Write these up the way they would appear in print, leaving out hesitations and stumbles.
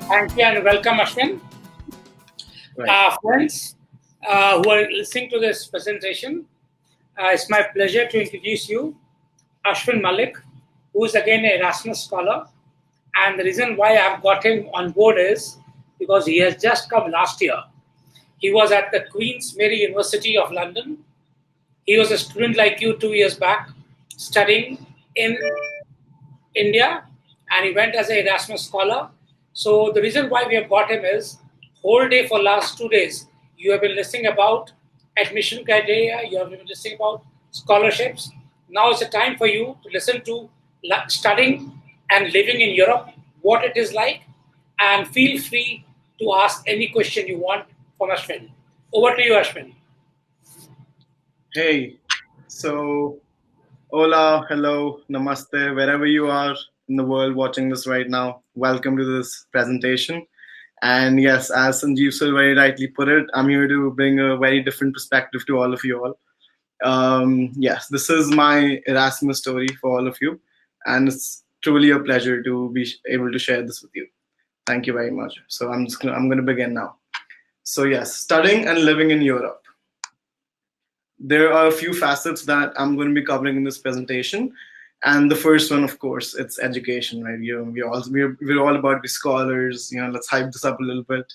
Thank you and welcome, Ashwin. Right. Friends who are listening to this presentation, it's my pleasure to introduce you, Ashwin Malik, who is again an Erasmus scholar. And the reason why I've got him on board is because he has just come last year. He was at the Queen's Mary University of London. He was a student like you 2 years back, studying in India, and he went as an Erasmus scholar. So the reason why we have got him is whole day for last 2 days you have been listening about admission criteria, you have been listening about scholarships. Now it's a time for you to listen to studying and living in Europe, what it is like, and feel free to ask any question you want from Ashwin. Over to you, Ashwin. Hey, so hola, hello, namaste, wherever you are in the world watching this right now, welcome to this presentation. And yes, as Sanjeev so very rightly put it, I'm here to bring a very different perspective to all of you all. Yes, this is my Erasmus story for all of you, and it's truly a pleasure to be able to share this with you. Thank you very much. So I'm going to begin now. So yes, studying and living in Europe. There are a few facets that I'm going to be covering in this presentation. And the first one, of course, it's education, right? We're all about the scholars. Let's hype this up a little bit.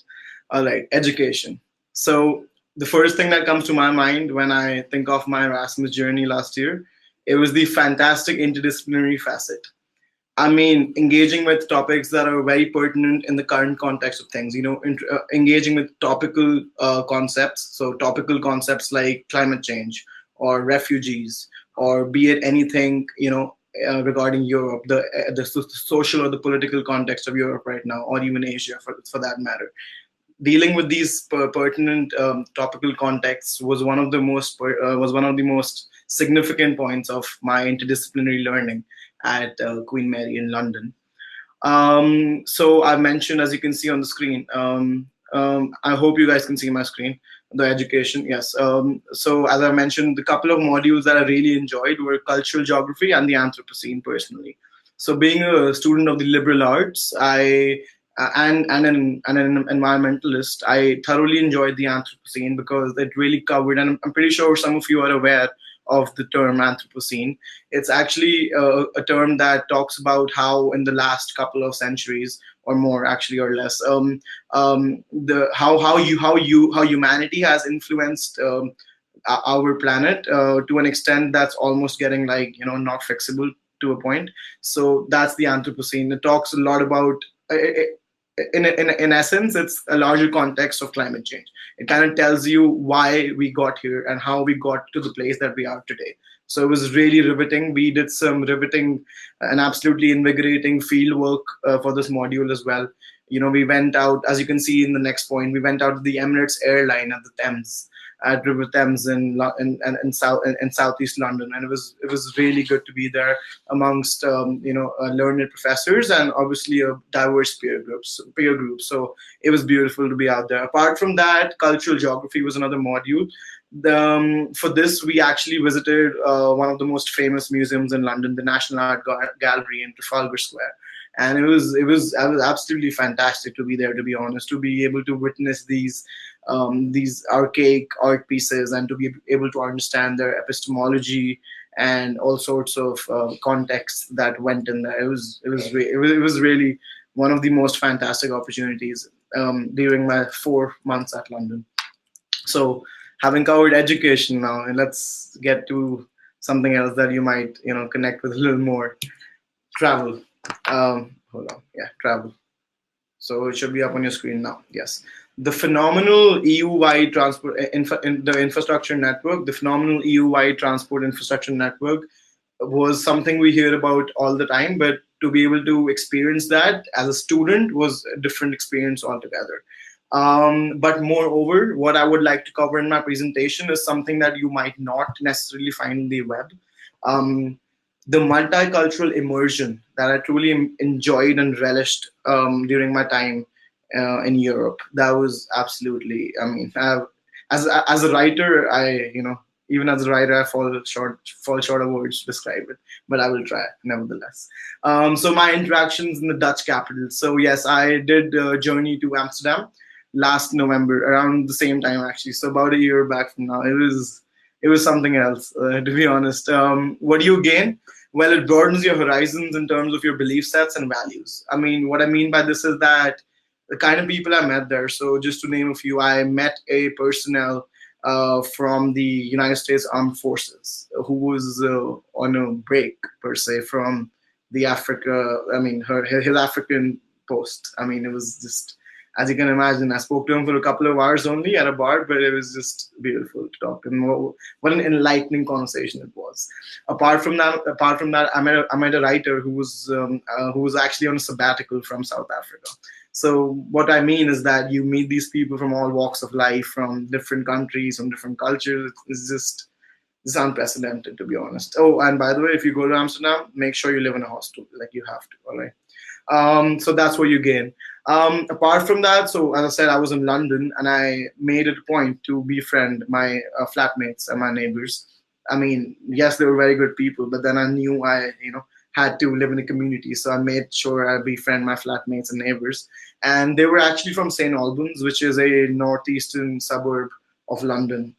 All right, education. So the first thing that comes to my mind when I think of my Erasmus journey last year, it was the fantastic interdisciplinary facet. I mean, engaging with topics that are very pertinent in the current context of things, engaging with topical concepts. So topical concepts like climate change or refugees, or be it anything, regarding Europe, the social or the political context of Europe right now, or even Asia for that matter. Dealing with these pertinent topical contexts was one of the most significant points of my interdisciplinary learning at Queen Mary in London. So I mentioned, as you can see on the screen, I hope you guys can see my screen, the education, yes. So as I mentioned, the couple of modules that I really enjoyed were cultural geography and the Anthropocene personally. So being a student of the liberal arts, and an environmentalist, I thoroughly enjoyed the Anthropocene because it really covered, and I'm pretty sure some of you are aware of the term Anthropocene. It's actually a term that talks about how in the last couple of centuries or more, actually, or less, the how humanity has influenced our planet to an extent that's almost getting not fixable to a point. So that's the Anthropocene. It talks a lot about in essence, it's a larger context of climate change. It kind of tells you why we got here and how we got to the place that we are today. So it was really riveting. We did some riveting and absolutely invigorating field work for this module as well. We went out, as you can see in the next point, we went out to the Emirates airline at the Thames, at River Thames in southeast London, and it was really good to be there amongst learned professors and obviously a diverse peer group. So it was beautiful to be out there. Apart from that, cultural geography was another module. For this, we actually visited one of the most famous museums in London, the National Art Gallery in Trafalgar Square. And it was absolutely fantastic to be there, to be honest, to be able to witness these archaic art pieces and to be able to understand their epistemology and all sorts of contexts that went in there. It was really one of the most fantastic opportunities during my 4 months at London. So having covered education now, and let's get to something else that you might connect with a little more. Travel. Hold on. Yeah, travel. So it should be up on your screen now. Yes. The phenomenal EU-wide transport the infrastructure network, the phenomenal EU-wide transport infrastructure network was something we hear about all the time, but to be able to experience that as a student was a different experience altogether. But moreover, what I would like to cover in my presentation is something that you might not necessarily find in the web. The multicultural immersion that I truly enjoyed and relished during my time in Europe. That was absolutely, I mean, as a writer, Even as a writer, I fall short of words to describe it, but I will try nevertheless. So my interactions in the Dutch capital. So yes, I did a journey to Amsterdam last November, around the same time actually. So about a year back from now, it was something else, to be honest. What do you gain? Well, it broadens your horizons in terms of your belief sets and values. I mean, what I mean by this is that the kind of people I met there. So just to name a few, I met a personnel from the United States Armed Forces who was on a break per se from the Africa. I mean, his African post. I mean, it was just, as you can imagine, I spoke to him for a couple of hours only at a bar, but it was just beautiful to talk to him. What an enlightening conversation it was. Apart from that, I met a writer who was actually on a sabbatical from South Africa. So what I mean is that you meet these people from all walks of life, from different countries, from different cultures. It's unprecedented, to be honest. Oh, and by the way, if you go to Amsterdam, make sure you live in a hostel. Like, you have to. All right. So that's what you gain. Apart from that, so as I said, I was in London, and I made it a point to befriend my flatmates and my neighbors. I mean, yes, they were very good people, but then I knew I had to live in a community, so I made sure I befriend my flatmates and neighbors. And they were actually from St. Albans, which is a northeastern suburb of London.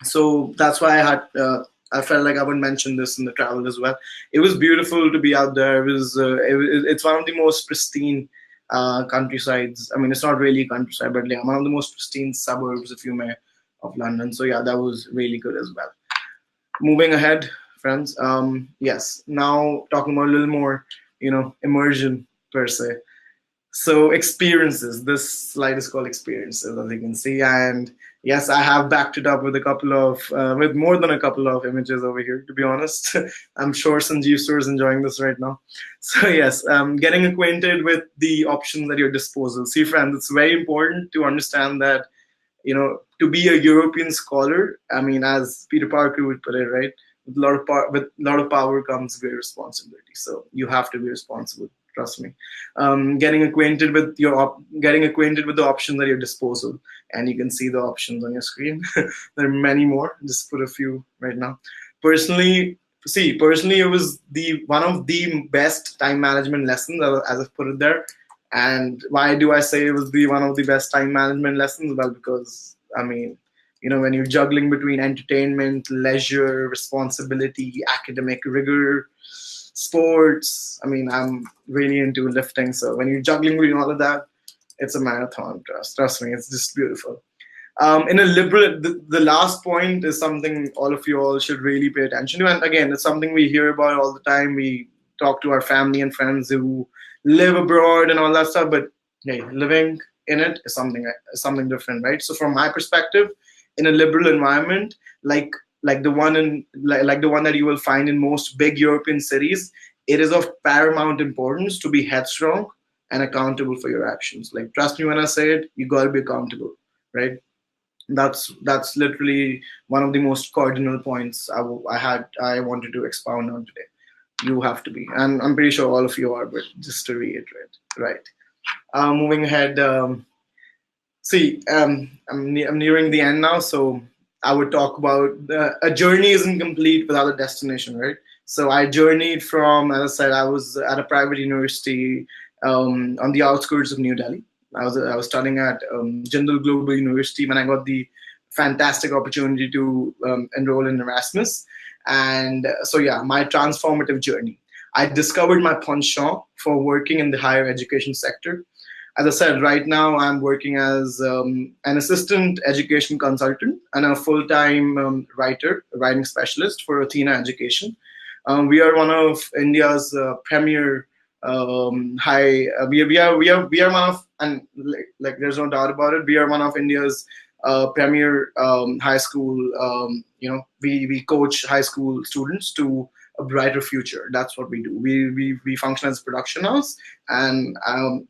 So that's why I felt like I would mention this in the travel as well. It was beautiful to be out there. It's one of the most pristine countrysides. I mean, it's not really countryside, but yeah, one of the most pristine suburbs, if you may, of London. So yeah, that was really good as well. Moving ahead, friends. Yes, now talking about a little more, immersion per se. So experiences. This slide is called experiences, as you can see, and yes, I have backed it up with with more than a couple of images over here. To be honest, I'm sure Sanjeev Sir is enjoying this right now. So yes, getting acquainted with the options at your disposal. See, friends, it's very important to understand that to be a European scholar. I mean, as Peter Parker would put it, right? With a lot of power comes great responsibility. So you have to be responsible. Trust me. Getting acquainted with the options at your disposal, and you can see the options on your screen. There are many more. Just put a few right now. Personally, it was the one of the best time management lessons, as I've put it there. And why do I say it was the one of the best time management lessons? Well, because I mean, when you're juggling between entertainment, leisure, responsibility, academic rigor, sports. I mean, I'm really into lifting, so when you're juggling between all of that, it's a marathon. Trust me, it's just beautiful. In a liberal, the last point is something all of you all should really pay attention to, and again, it's something we hear about all the time. We talk to our family and friends who live abroad and all that stuff, but hey, living in it is something different, right? So from my perspective, in a liberal environment, like the one that you will find in most big European cities, it is of paramount importance to be headstrong and accountable for your actions. Like, trust me when I say it, you got to be accountable, right? That's literally one of the most cardinal points I wanted to expound on today. You have to be, and I'm pretty sure all of you are, but just to reiterate, right? Moving ahead. I'm nearing the end now, so I would talk about a journey isn't complete without a destination, right? So I journeyed from, as I said, I was at a private university on the outskirts of New Delhi. I was studying at Jindal Global University when I got the fantastic opportunity to enroll in Erasmus. And so yeah, my transformative journey. I discovered my penchant for working in the higher education sector. As I said, right now I'm working as an assistant education consultant and a full-time writing specialist for Athena Education. We are one of India's premier high. We are one of, and like there's no doubt about it. We are one of India's premier high school. We coach high school students to a brighter future. That's what we do. We function as a production house, and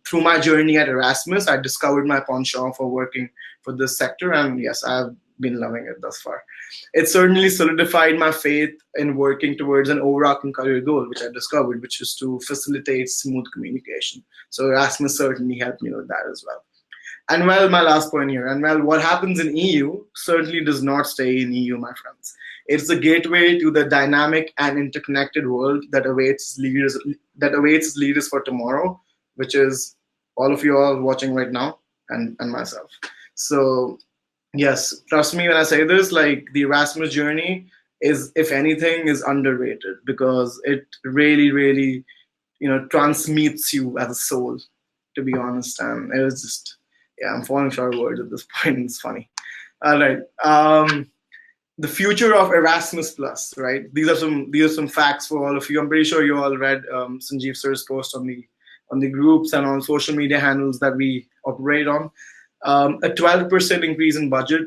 through my journey at Erasmus, I discovered my penchant for working for this sector, and yes, I've been loving it thus far. It certainly solidified my faith in working towards an overarching career goal, which I discovered, which is to facilitate smooth communication. So Erasmus certainly helped me with that as well. And well, my last point here. And well, what happens in EU certainly does not stay in EU, my friends. It's the gateway to the dynamic and interconnected world that awaits leaders for tomorrow, which is all of you all watching right now, and myself. So yes, trust me when I say this, like the Erasmus journey is, if anything, is underrated because it really, really, transmutes you as a soul, to be honest. And it was just, yeah, I'm falling short of words at this point. It's funny. All right. The future of Erasmus Plus, right? These are some facts for all of you. I'm pretty sure you all read Sanjeev sir's post on the groups and on social media handles that we operate on. A 12% increase in budget,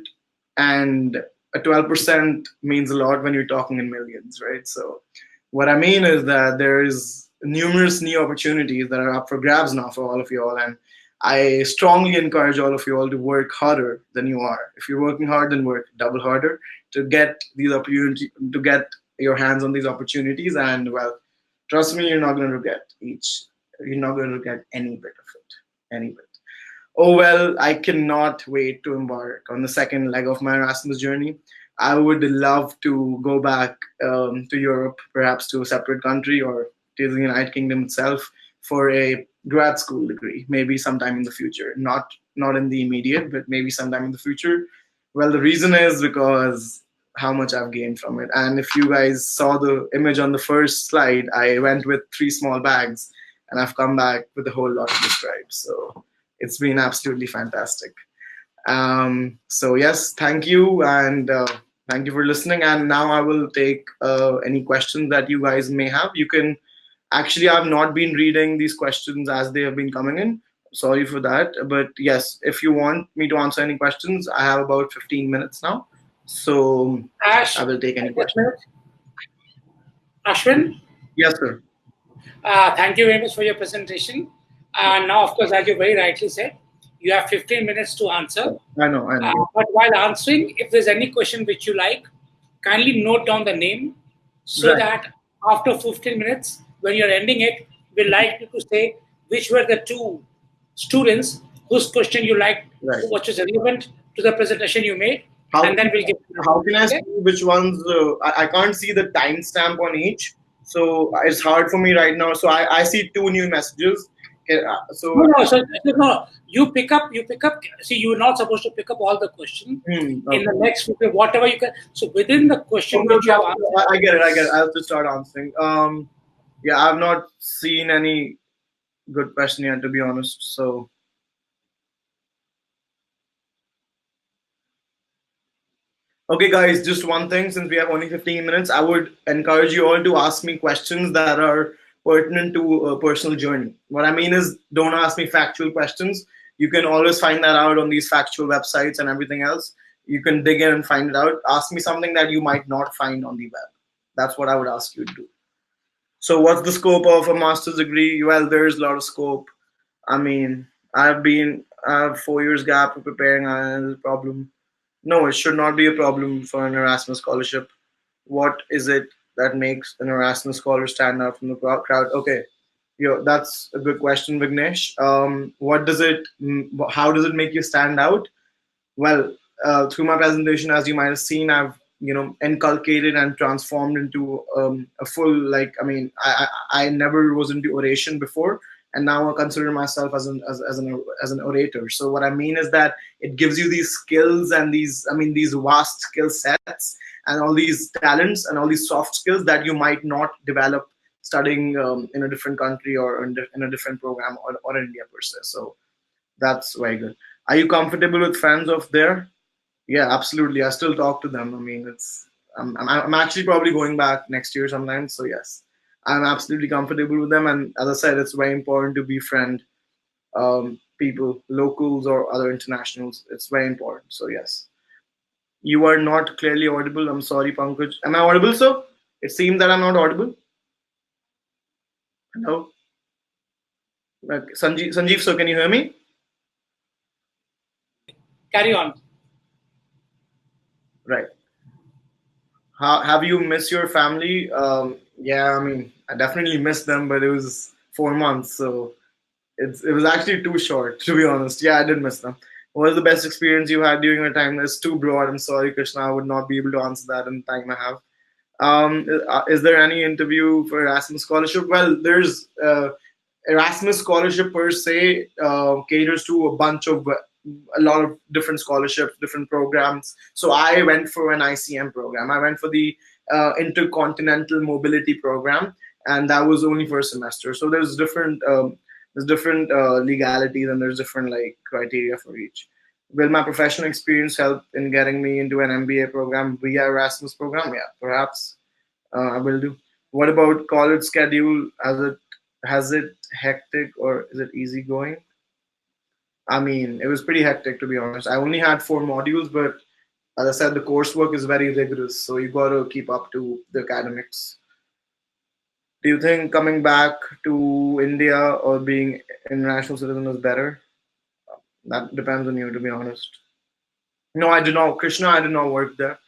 and a 12% means a lot when you're talking in millions, right? So what I mean is that there is numerous new opportunities that are up for grabs now for all of you all, and I strongly encourage all of you all to work harder than you are. If you're working hard, then work double harder to get these opportunities, to get your hands on these opportunities. And well, trust me, you're not going to regret you're not going to regret any bit of it, any bit. Oh well, I cannot wait to embark on the second leg of my Erasmus journey. I would love to go back to Europe, perhaps to a separate country or to the United Kingdom itself for a grad school degree, maybe sometime in the future. Not in the immediate, but maybe sometime in the future. Well, the reason is because how much I've gained from it. And if you guys saw the image on the first slide, I went with 3 small bags, and I've come back with a whole lot to describe. So it's been absolutely fantastic. So yes, thank you, and thank you for listening. And now I will take any questions that you guys may have. You can actually, I've not been reading these questions as they have been coming in. Sorry for that, but yes, if you want me to answer any questions, I have about 15 minutes now, so Ash, I will take any questions. Ashwin? Yes, sir. Thank you very much for your presentation. Now, of course, as you very rightly said, you have 15 minutes to answer. I know. But while answering, if there's any question which you like, kindly note down the name so that after 15 minutes, when you're ending it, we'd like you to say which were the 2 students whose question you liked, which was relevant to the presentation you made. And then we'll give. How can I see which ones? I can't see the timestamp on each, so it's hard for me right now. So I see 2 new messages. So no. You pick up. See, you're not supposed to pick up all the question in the next whatever you can. So within the question, which you have answered, I get it. I'll just start answering. Yeah, I've not seen any good question yet, to be honest. So. Okay, guys, just one thing, since we have only 15 minutes, I would encourage you all to ask me questions that are pertinent to a personal journey. What I mean is, don't ask me factual questions. You can always find that out on these factual websites and everything else. You can dig in and find it out. Ask me something that you might not find on the web. That's what I would ask you to do. So what's the scope of a master's degree? Well, there's a lot of scope. I mean, I have 4 years gap for preparing. There's a problem. No, it should not be a problem for an Erasmus scholarship. What is it that makes an Erasmus scholar stand out from the crowd? Okay, that's a good question, Vignesh. How does it make you stand out? Well, through my presentation, as you might have seen, I've inculcated and transformed into a full, I never was into oration before, and now I consider myself as an orator. So what I mean is that it gives you these skills and these vast skill sets and all these talents and all these soft skills that you might not develop studying in a different country or in a different program or in India per se. So that's very good. Are you comfortable with friends of there? Yeah, absolutely. I still talk to them. I mean, I'm actually probably going back next year sometime. So yes. I'm absolutely comfortable with them, and as I said, it's very important to befriend people, locals or other internationals. It's very important. So yes, you are not clearly audible. I'm sorry, Pankaj. Am I audible, sir? It seems that I'm not audible. Hello, Sanjeev, sir, can you hear me? Carry on. Right. Have you missed your family? Yeah, I mean, I definitely missed them, but it was 4 months, so it was actually too short, to be honest. Yeah, I did miss them. What was the best experience you had during your time? That's too broad. I'm sorry, Krishna. I would not be able to answer that in the time I have. Is there any interview for Erasmus scholarship? Well, there's Erasmus scholarship per se caters to a lot of different scholarships, different programs. So I went for an ICM program. I went for the Intercontinental Mobility Program, and that was only for a semester. So there's different legalities, and there's different like criteria for each. Will my professional experience help in getting me into an MBA program via Erasmus program? Yeah, perhaps I will do. What about college schedule? Has it hectic or is it easy going? I mean, it was pretty hectic to be honest. I only had 4 modules, but as I said, the coursework is very rigorous, so you got to keep up to the academics. Do you think coming back to India or being international citizen is better? That depends on you, to be honest. No, I did not, Krishna. I did not work there.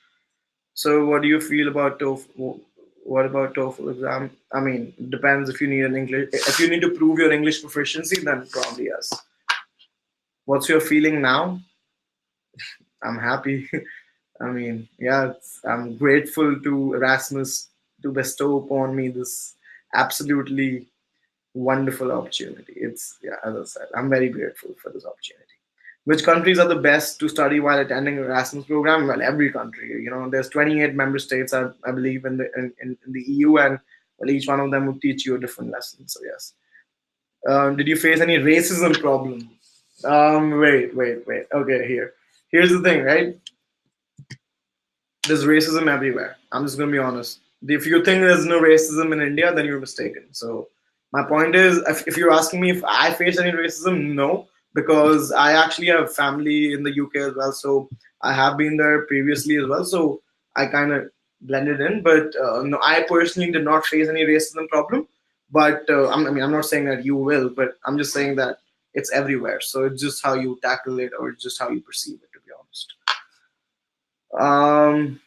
So, what do you feel about TOEFL? What about TOEFL exam? I mean, it depends if you need an English. If you need to prove your English proficiency, then probably yes. What's your feeling now? I'm happy. I mean, yeah, I'm grateful to Erasmus to bestow upon me this absolutely wonderful opportunity. It's, yeah, as I said, I'm very grateful for this opportunity. Which countries are the best to study while attending Erasmus program? Well, every country. There's 28 member states, I believe, in the EU, and well, each one of them will teach you a different lesson. So yes. Did you face any racism problem? Wait. Okay, here's the thing, right? There's racism everywhere. I'm just gonna be honest. If you think there's no racism in India, then you're mistaken. So my point is, if you're asking me if I face any racism, no, because I actually have family in the UK as well. So I have been there previously as well. So I kind of blended in. But no, I personally did not face any racism problem. But I'm not saying that you will, but I'm just saying that it's everywhere. So it's just how you tackle it, or it's just how you perceive it, to be honest. Um,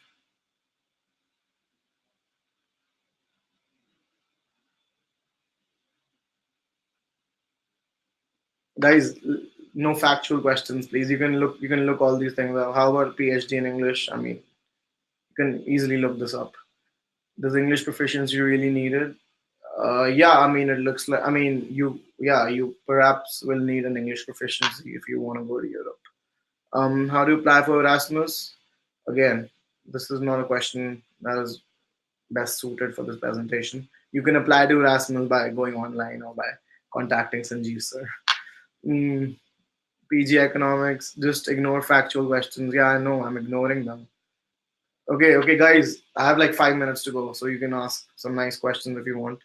Guys, no factual questions, please. You can look all these things up. How about PhD in English? I mean, you can easily look this up. Does English proficiency really needed? Yeah, I mean, it looks like, I mean, you perhaps will need an English proficiency if you want to go to Europe. How do you apply for Erasmus? Again, this is not a question that is best suited for this presentation. You can apply to Erasmus by going online or by contacting Sanjeev sir. Mm, PG economics, just ignore factual questions. Yeah, I know, I'm ignoring them. Okay, guys, I have like 5 minutes to go, so you can ask some nice questions if you want.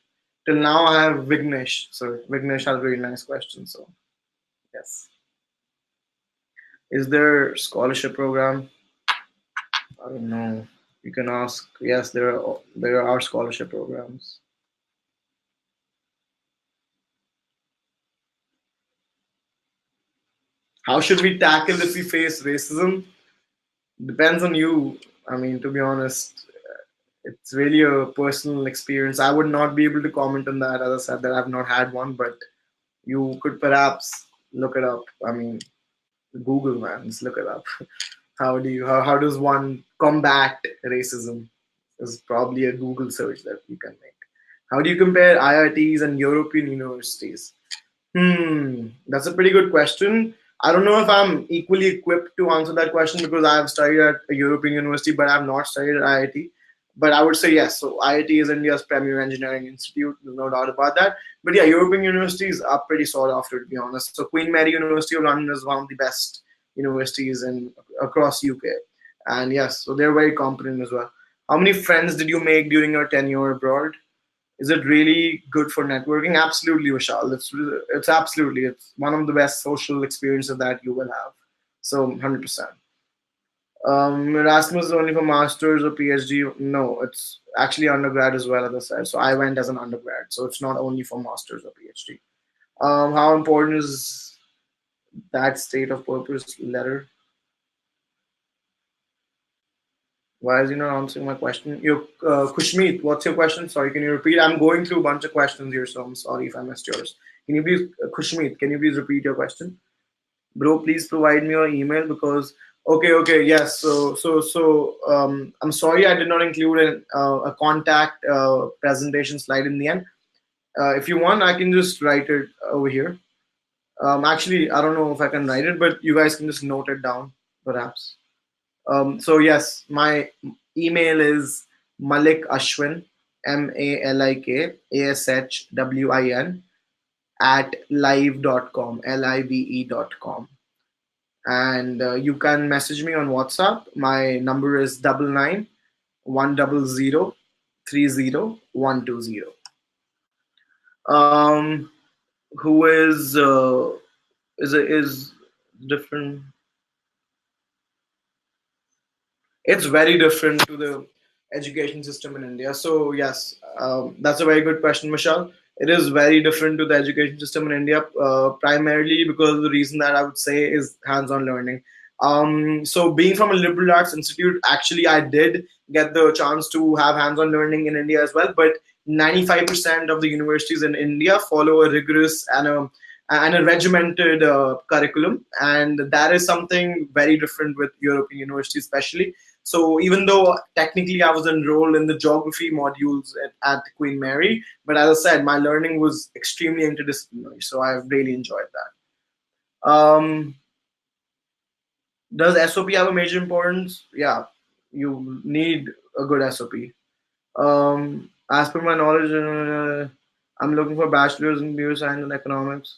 Till now, I have Vignesh. So Vignesh has really nice questions. So yes, is there scholarship program? I don't know. You can ask. Yes, there are scholarship programs. How should we tackle if we face racism? Depends on you. I mean, to be honest, it's really a personal experience. I would not be able to comment on that. As I said, that I've not had one, but you could perhaps look it up. I mean, Google, man, just look it up. How does one combat racism? Is probably a Google search that you can make. How do you compare IITs and European universities? That's a pretty good question. I don't know if I'm equally equipped to answer that question because I have studied at a European university, but I have not studied at IIT. But I would say yes. So IIT is India's premier engineering institute. There's no doubt about that. But yeah, European universities are pretty sought after, to be honest. So Queen Mary University of London is one of the best universities in across UK, and yes, so they're very competent as well. How many friends did you make during your tenure abroad? Is it really good for networking? Absolutely, Vishal. It's absolutely, it's one of the best social experiences that you will have. So 100%. Erasmus is only for masters or PhD. No, it's actually undergrad as well, as I said. So I went as an undergrad. So it's not only for masters or PhD. How important is that state of purpose letter? Why is he not answering my question? Kushmeet, what's your question? Sorry, can you repeat? I'm going through a bunch of questions here, so I'm sorry if I missed yours. Can you please, Kushmeet, can you please repeat your question? Bro, please provide me your email because okay, yes. I'm sorry I did not include a contact presentation slide in the end. If you want, I can just write it over here. Actually, I don't know if I can write it, but you guys can just note it down, perhaps. So yes, my email is Malik Ashwin, MALIK ASHWIN at live.com, live.com. And you can message me on WhatsApp. My number is 99 100 30 120. Um, who is different? It's very different to the education system in India. So yes, that's a very good question, Michelle. It is very different to the education system in India, primarily because the reason that I would say is hands-on learning. So being from a liberal arts institute, actually, I did get the chance to have hands-on learning in India as well. But 95% of the universities in India follow a rigorous and a regimented curriculum, and that is something very different with European universities, especially. So even though technically I was enrolled in the geography modules at Queen Mary, but as I said, my learning was extremely interdisciplinary. So I really enjoyed that. Does SOP have a major importance? Yeah, you need a good SOP. As per my knowledge, I'm looking for bachelor's in computer science and economics.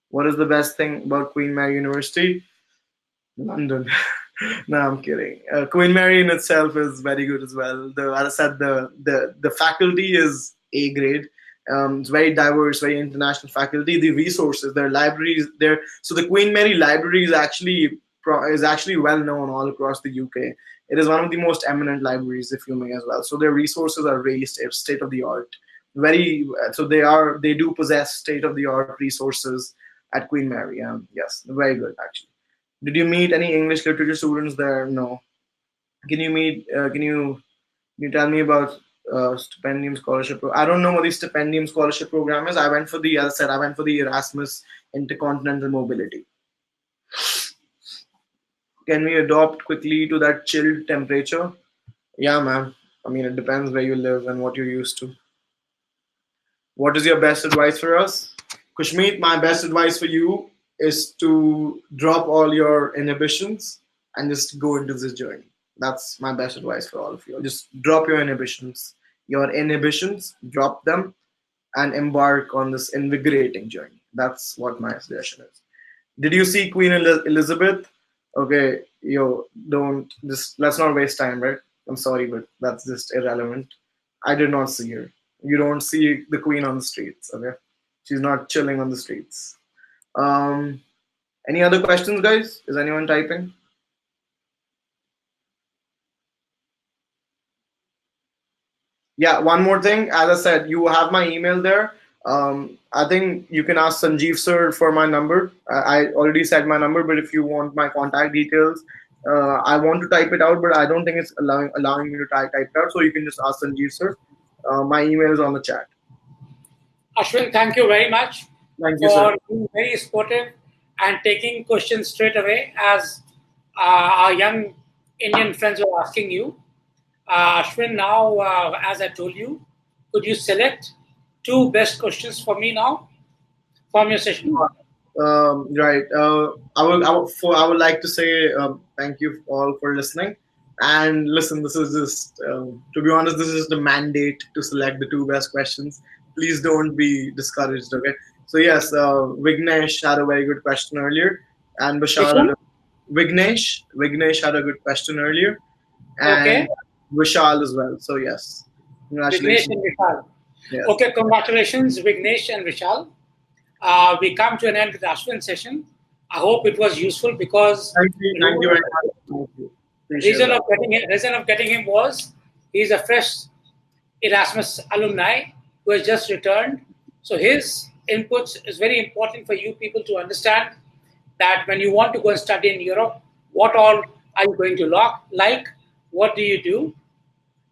What is the best thing about Queen Mary University? London. No, I'm kidding. Queen Mary in itself is very good as well. As I said, the faculty is A grade. It's very diverse, very international faculty. The resources, their libraries, there. So the Queen Mary Library is actually well known all across the UK. It is one of the most eminent libraries, if you may, as well. So their resources are really state of the art. Very so they do possess state of the art resources at Queen Mary. Yes, very good actually. Did you meet any English literature students there? No. Can you tell me about stipendium scholarship? I don't know what the stipendium scholarship program is. As I said, I went for the Erasmus Intercontinental Mobility. Can we adopt quickly to that chilled temperature? Yeah, man. I mean, it depends where you live and what you're used to. What is your best advice for us? Kushmeet, my best advice for you is to drop all your inhibitions and just go into this journey. That's my best advice for all of you. Just drop your inhibitions. Drop them and embark on this invigorating journey. That's what my suggestion is. Did you see Queen Elizabeth? Okay, don't just let's not waste time, right? I'm sorry, but that's just irrelevant. I did not see her. You don't see the Queen on the streets, okay? She's not chilling on the streets. Um, any other questions, guys? Is anyone typing? Yeah, one more thing. As I said, you have my email there. I think you can ask Sanjeev sir for my number. I already said my number, but if you want my contact details, I want to type it out, but I don't think it's allowing me to type it out. So you can just ask Sanjeev sir. My email is on the chat. Ashwin, thank you very much Thank you, for sir. being very supportive and taking questions straight away as our young Indian friends were asking you. Ashwin, now, as I told you, could you select two best questions for me now from your session? Right. I would like to say thank you all for listening. And listen, this is just, to be honest, this is the mandate to select the two best questions. Please don't be discouraged, okay? So, yes, Vignesh had a very good question earlier, and Which Bashar one? Vignesh had a good question earlier, and Okay. Vishal as well. So, yes, Vignesh congratulations. and Vishal. Yes. Okay, congratulations, Vignesh and Vishal. We come to an end with the Ashwin session. I hope it was useful because Thank you very much. Thank you. Appreciate that. reason of getting him was he's a fresh Erasmus alumni who has just returned. So his inputs is very important for you people to understand that when you want to go and study in Europe, what all are you going to like? What do you do?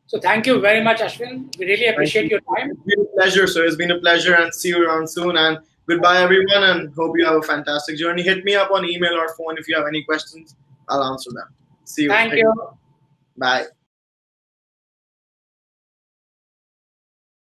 So thank you very much, Ashwin. We really Thank appreciate you. your time. It's been a pleasure, sir. It's been a pleasure, and see you around soon. And Goodbye, everyone, and hope you have a fantastic journey. Hit me up on email or phone if you have any questions. I'll answer them. See you. Thank you. Bye.